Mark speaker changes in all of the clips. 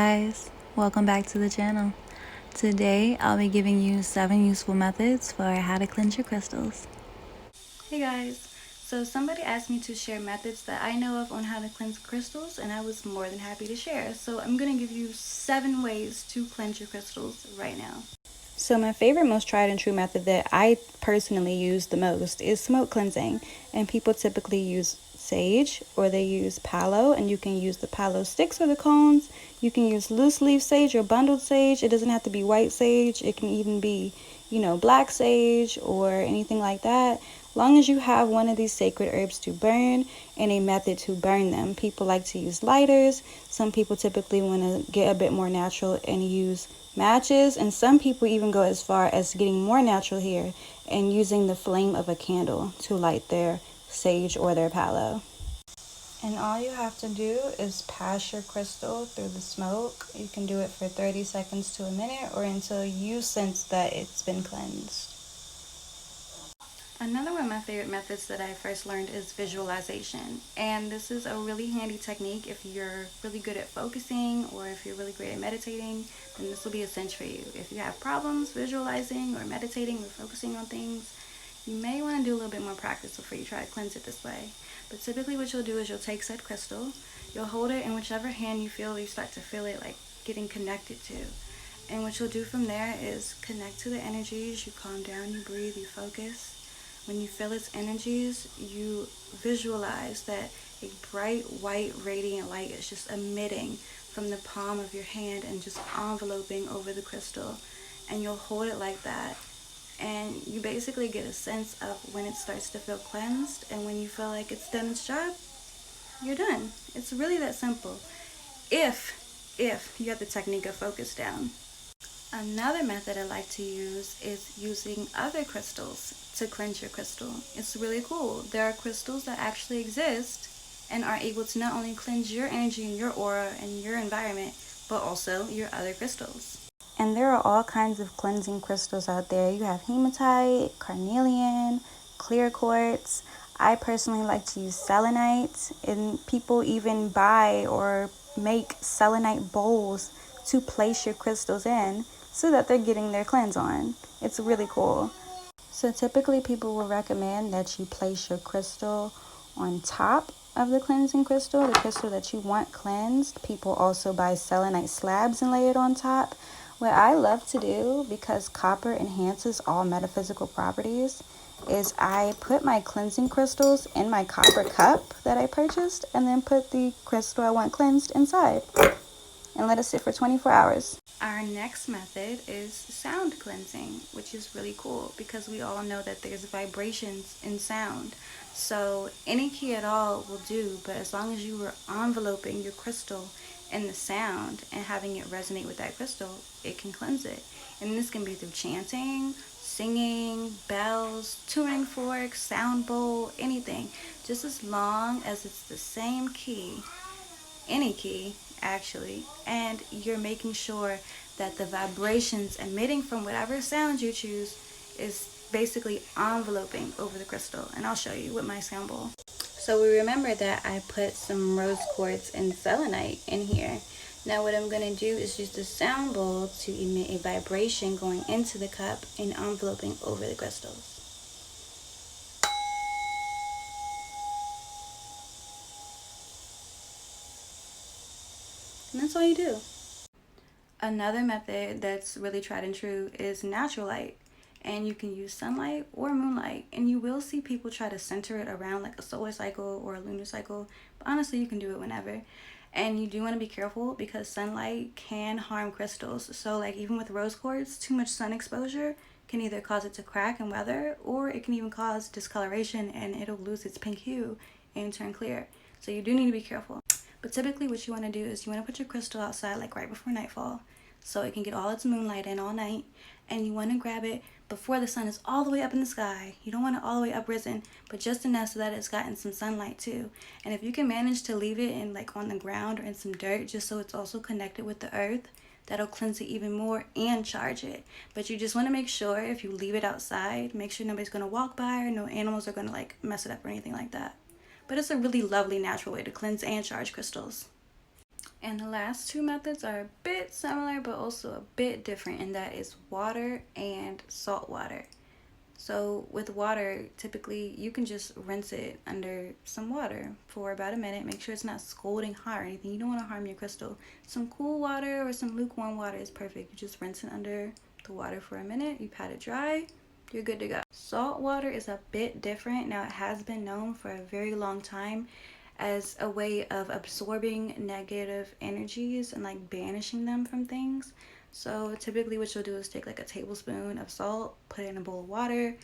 Speaker 1: Guys, welcome back to the channel. Today I'll be giving you 7 useful methods for how to cleanse your crystals. Hey guys, so somebody asked me to share methods that I know of on how to cleanse crystals, and I was more than happy to share. So I'm going to give you 7 ways to cleanse your crystals right now. So my favorite, most tried and true method that I personally use the most is smoke cleansing, and people typically use sage or they use palo, and you can use the palo sticks or the cones. You can use loose leaf sage or bundled sage. It doesn't have to be white sage. It can even be, black sage or anything like that. Long as you have one of these sacred herbs to burn and a method to burn them. People like to use lighters. Some people typically want to get a bit more natural and use matches, and some people even go as far as getting more natural here and using the flame of a candle to light their sage or their palo. And all you have to do is pass your crystal through the smoke. You can do it for 30 seconds to a minute or until you sense that it's been cleansed. Another one of my favorite methods that I first learned is visualization. And this is a really handy technique if you're really good at focusing or if you're really great at meditating, then this will be a cinch for you. If you have problems visualizing or meditating or focusing on things, you may want to do a little bit more practice before you try to cleanse it this way. But typically what you'll do is you'll take said crystal, you'll hold it in whichever hand you start to feel it like getting connected to. And what you'll do from there is connect to the energies, you calm down, you breathe, you focus. When you feel its energies, you visualize that a bright white radiant light is just emitting from the palm of your hand and just enveloping over the crystal. And you'll hold it like that. And you basically get a sense of when it starts to feel cleansed, and when you feel like it's done its job, you're done. It's really that simple. If you have the technique of focus down. Another method I like to use is using other crystals to cleanse your crystal. It's really cool. There are crystals that actually exist and are able to not only cleanse your energy and your aura and your environment, but also your other crystals. And there are all kinds of cleansing crystals out there. You have hematite, carnelian, clear quartz. I personally like to use selenite, and people even buy or make selenite bowls to place your crystals in so that they're getting their cleanse on. It's really cool. So typically people will recommend that you place your crystal on top of the cleansing crystal, the crystal that you want cleansed. People also buy selenite slabs and lay it on top. What I love to do, because copper enhances all metaphysical properties, is I put my cleansing crystals in my copper cup that I purchased and then put the crystal I want cleansed inside and let it sit for 24 hours. Our next method is sound cleansing, which is really cool because we all know that there's vibrations in sound. So any key at all will do, but as long as you are enveloping your crystal in the sound and having it resonate with that crystal, it can cleanse it. And this can be through chanting, singing, bells, tuning forks, sound bowl, anything. Just as long as it's the same key, any key actually, and you're making sure that the vibrations emitting from whatever sound you choose is basically enveloping over the crystal. And I'll show you with my sound bowl. So we remember that I put some rose quartz and selenite in here. Now what I'm going to do is use the sound bowl to emit a vibration going into the cup and enveloping over the crystals. And that's all you do. Another method that's really tried and true is natural light. And you can use sunlight or moonlight. And you will see people try to center it around like a solar cycle or a lunar cycle. But honestly, you can do it whenever. And you do want to be careful because sunlight can harm crystals. So like even with rose quartz, too much sun exposure can either cause it to crack and weather, or it can even cause discoloration and it'll lose its pink hue and turn clear. So you do need to be careful. But typically what you want to do is you want to put your crystal outside like right before nightfall so it can get all its moonlight in all night, and you want to grab it before the sun is all the way up in the sky. You don't want it all the way uprisen, but just enough so that it's gotten some sunlight too. And if you can manage to leave it in like on the ground or in some dirt just so it's also connected with the earth, that'll cleanse it even more and charge it. But you just want to make sure if you leave it outside, make sure nobody's going to walk by or no animals are going to like mess it up or anything like that. But it's a really lovely natural way to cleanse and charge crystals. And the last two methods are a bit similar but also a bit different, and that is water and salt water. So with water, typically you can just rinse it under some water for about a minute. Make sure it's not scalding hot or anything. You don't want to harm your crystal. Some cool water or some lukewarm water is perfect. You just rinse it under the water for a minute. You pat it dry. You're good to go. Salt water is a bit different. Now, it has been known for a very long time as a way of absorbing negative energies and like banishing them from things. So typically what you'll do is take like a tablespoon of salt, put it in a bowl of water,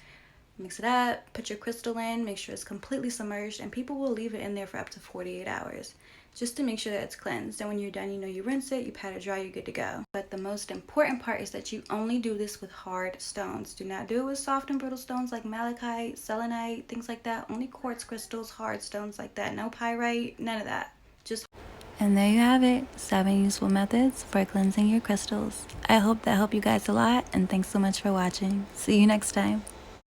Speaker 1: mix it up, put your crystal in, make sure it's completely submerged, and people will leave it in there for up to 48 hours just to make sure that it's cleansed. And when you're done, you rinse it, you pat it dry, you're good to go. But the most important part is that you only do this with hard stones. Do not do it with soft and brittle stones like malachite, selenite, things like that. Only quartz crystals, hard stones like that. No pyrite, none of that. Just. And there you have it, 7 useful methods for cleansing your crystals. I hope that helped you guys a lot, and thanks so much for watching. See you next time.